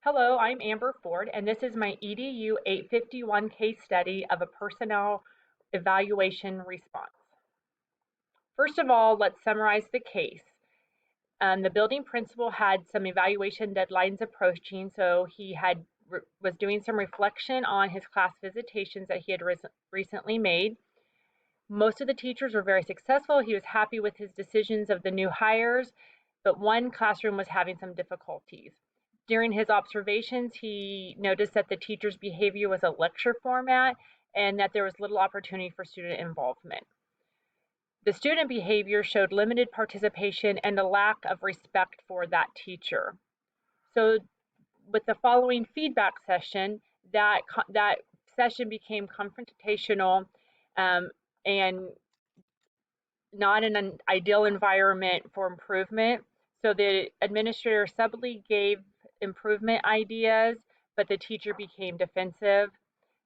Hello, I'm Amber Ford, and this is my EDU 851 case study of a personnel evaluation response. First of all, let's summarize the case. The building principal had some evaluation deadlines approaching, so he was doing some reflection on his class visitations that he had recently made. Most of the teachers were very successful. He was happy with his decisions of the new hires, but one classroom was having some difficulties. During his observations, he noticed that the teacher's behavior was a lecture format and that there was little opportunity for student involvement. The student behavior showed limited participation and a lack of respect for that teacher. So with the following feedback session, that session became confrontational and not an ideal environment for improvement. So the administrator subtly gave improvement ideas, but the teacher became defensive.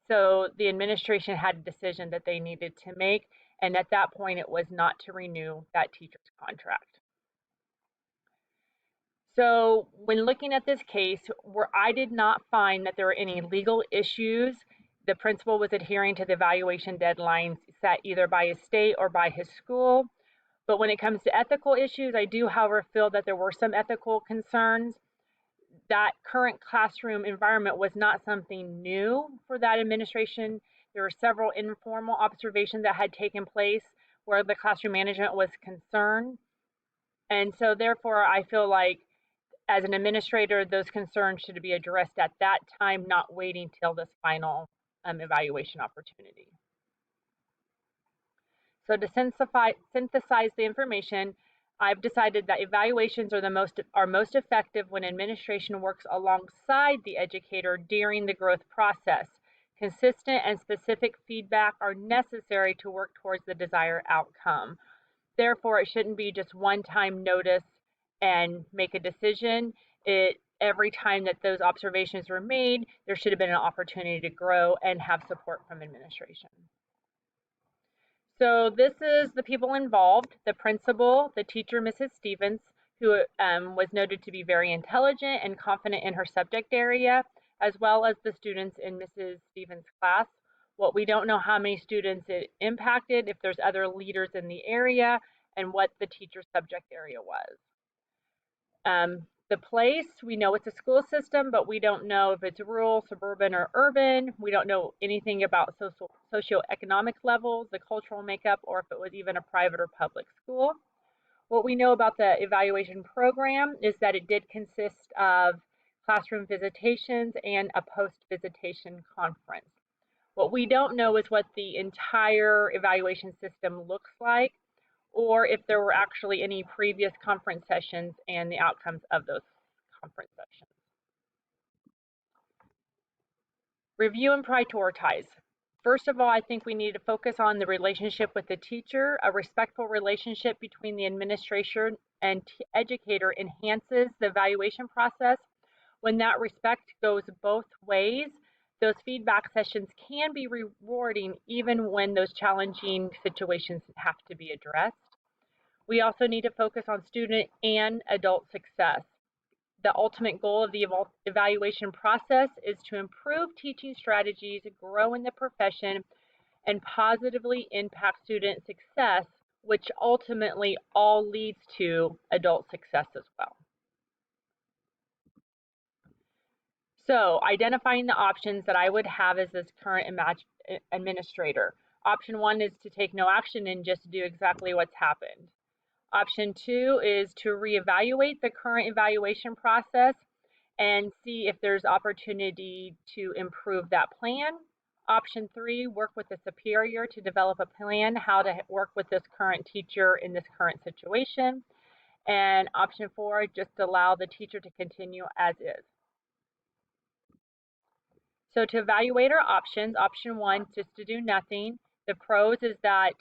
So the administration had a decision that they needed to make, and at that point, it was not to renew that teacher's contract. So when looking at this case, where I did not find that there were any legal issues, the principal was adhering to the evaluation deadlines set either by his state or by his school. But when it comes to ethical issues, I do, however, feel that there were some ethical concerns. That current classroom environment was not something new for that administration. There were several informal observations that had taken place where the classroom management was concerned. And so therefore, I feel like as an administrator, those concerns should be addressed at that time, not waiting till this final evaluation opportunity. So to synthesize the information, I've decided that evaluations are most effective when administration works alongside the educator during the growth process. Consistent and specific feedback are necessary to work towards the desired outcome. Therefore, it shouldn't be just one-time notice and make a decision. Every time that those observations were made, there should have been an opportunity to grow and have support from administration. So this is the people involved: the principal, the teacher, Mrs. Stevens, who was noted to be very intelligent and confident in her subject area, as well as the students in Mrs. Stevens' class. What we don't know how many students it impacted, if there's other leaders in the area, and what the teacher's subject area was. The place, we know it's a school system, but we don't know if it's rural, suburban, or urban. We don't know anything about socioeconomic levels, the cultural makeup, or if it was even a private or public school. What we know about the evaluation program is that it did consist of classroom visitations and a post-visitation conference. What we don't know is what the entire evaluation system looks like, or if there were actually any previous conference sessions and the outcomes of those conference sessions. Review and prioritize. First of all, I think we need to focus on the relationship with the teacher. A respectful relationship between the administration and educator enhances the evaluation process. When that respect goes both ways, those feedback sessions can be rewarding even when those challenging situations have to be addressed. We also need to focus on student and adult success. The ultimate goal of the evaluation process is to improve teaching strategies, grow in the profession, and positively impact student success, which ultimately all leads to adult success as well. So identifying the options that I would have as this current administrator. Option 1 is to take no action and just do exactly what's happened. Option 2 is to reevaluate the current evaluation process and see if there's opportunity to improve that plan. Option 3, work with the superior to develop a plan how to work with this current teacher in this current situation. And option 4, just allow the teacher to continue as is. So to evaluate our options, option 1, just to do nothing. The pros is that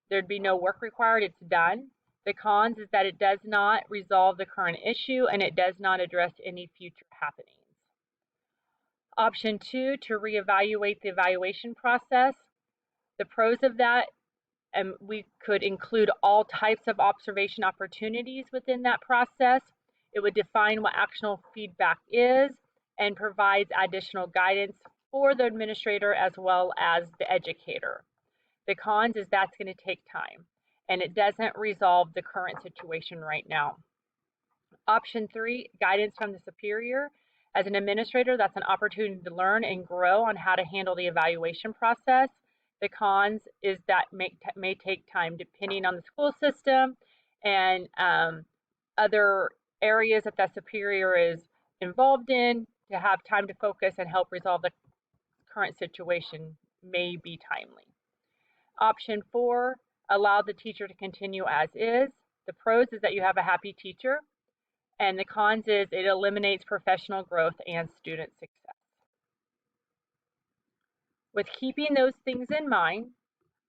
there'd be no work required, it's done. The cons is that it does not resolve the current issue and it does not address any future happenings. Option 2, to reevaluate the evaluation process. The pros of that, we could include all types of observation opportunities within that process. It would define what actionable feedback is and provides additional guidance for the administrator as well as the educator. The cons is that's going to take time and it doesn't resolve the current situation right now. Option 3, guidance from the superior. As an administrator, that's an opportunity to learn and grow on how to handle the evaluation process. The cons is that may take time depending on the school system and other areas that that superior is involved in. To have time to focus and help resolve the current situation may be timely. Option 4, allow the teacher to continue as is. The pros is that you have a happy teacher, and the cons is it eliminates professional growth and student success. With keeping those things in mind,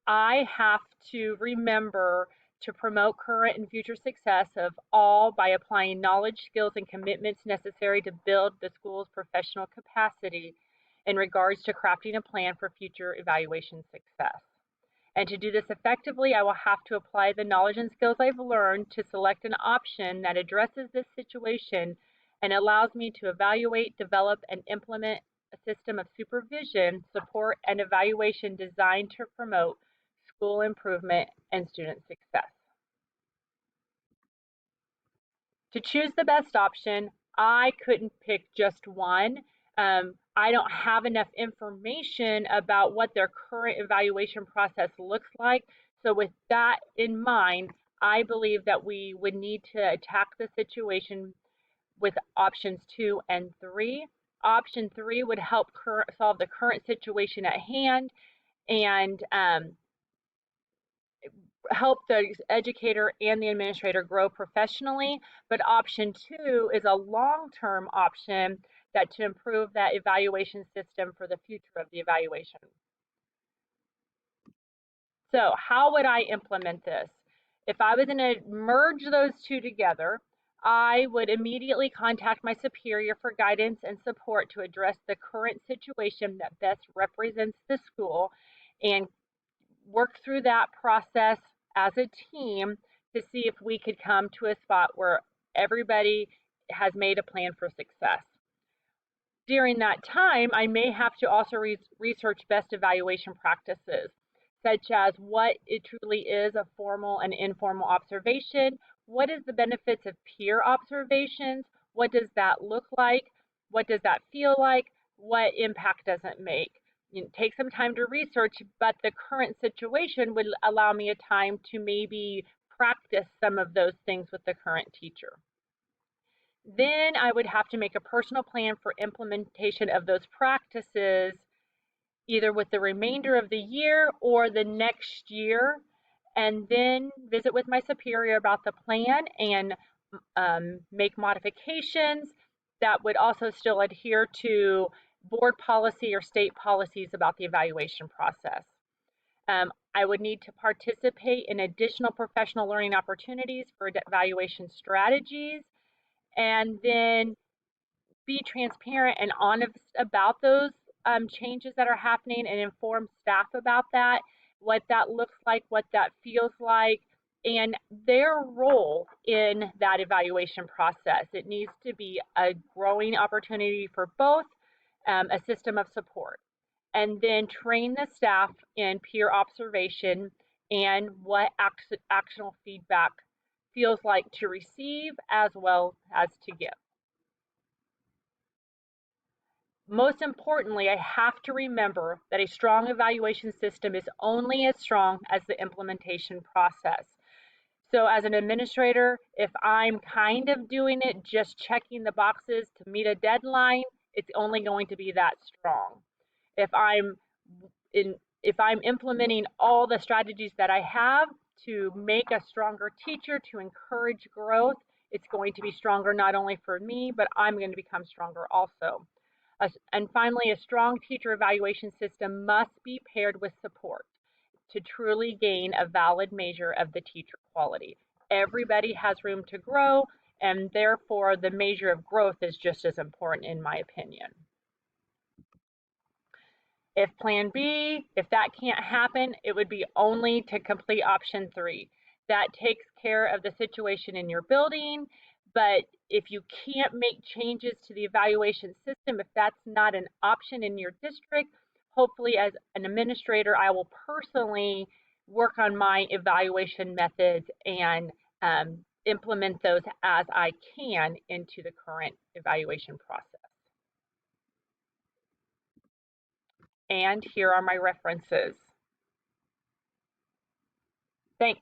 I have to remember to promote current and future success of all by applying knowledge, skills, and commitments necessary to build the school's professional capacity in regards to crafting a plan for future evaluation success. And to do this effectively, I will have to apply the knowledge and skills I've learned to select an option that addresses this situation and allows me to evaluate, develop, and implement a system of supervision, support, and evaluation designed to promote school improvement and student success. To choose the best option, I couldn't pick just one. I don't have enough information about what their current evaluation process looks like. So with that in mind, I believe that we would need to attack the situation with options 2 and 3. Option 3 would help solve the current situation at hand and help the educator and the administrator grow professionally. But option 2 is a long-term option that to improve that evaluation system for the future of the evaluation. So how would I implement this? If I was going to merge those two together, I would immediately contact my superior for guidance and support to address the current situation that best represents the school and work through that process as a team to see if we could come to a spot where everybody has made a plan for success. During that time, I may have to also research best evaluation practices, such as what it truly is a formal and informal observation, what is the benefits of peer observations, what does that look like, what does that feel like, what impact does it make. Take some time to research, but the current situation would allow me a time to maybe practice some of those things with the current teacher. Then I would have to make a personal plan for implementation of those practices, either with the remainder of the year or the next year, and then visit with my superior about the plan and make modifications that would also still adhere to board policy or state policies about the evaluation process. I would need to participate in additional professional learning opportunities for evaluation strategies, and then be transparent and honest about those changes that are happening and inform staff about that, what that looks like, what that feels like, and their role in that evaluation process. It needs to be a growing opportunity for both, a system of support. And then train the staff in peer observation and what actionable feedback feels like to receive as well as to give. Most importantly, I have to remember that a strong evaluation system is only as strong as the implementation process. So as an administrator, if I'm kind of doing it, just checking the boxes to meet a deadline, it's only going to be that strong. If I'm implementing all the strategies that I have to make a stronger teacher, to encourage growth, it's going to be stronger not only for me, but I'm going to become stronger also. And finally, a strong teacher evaluation system must be paired with support to truly gain a valid measure of the teacher quality. Everybody has room to grow, and therefore the measure of growth is just as important in my opinion. If plan B, if that can't happen, it would be only to complete option 3. That takes care of the situation in your building, but if you can't make changes to the evaluation system, if that's not an option in your district, hopefully as an administrator, I will personally work on my evaluation methods and implement those as I can into the current evaluation process. And here are my references. Thanks.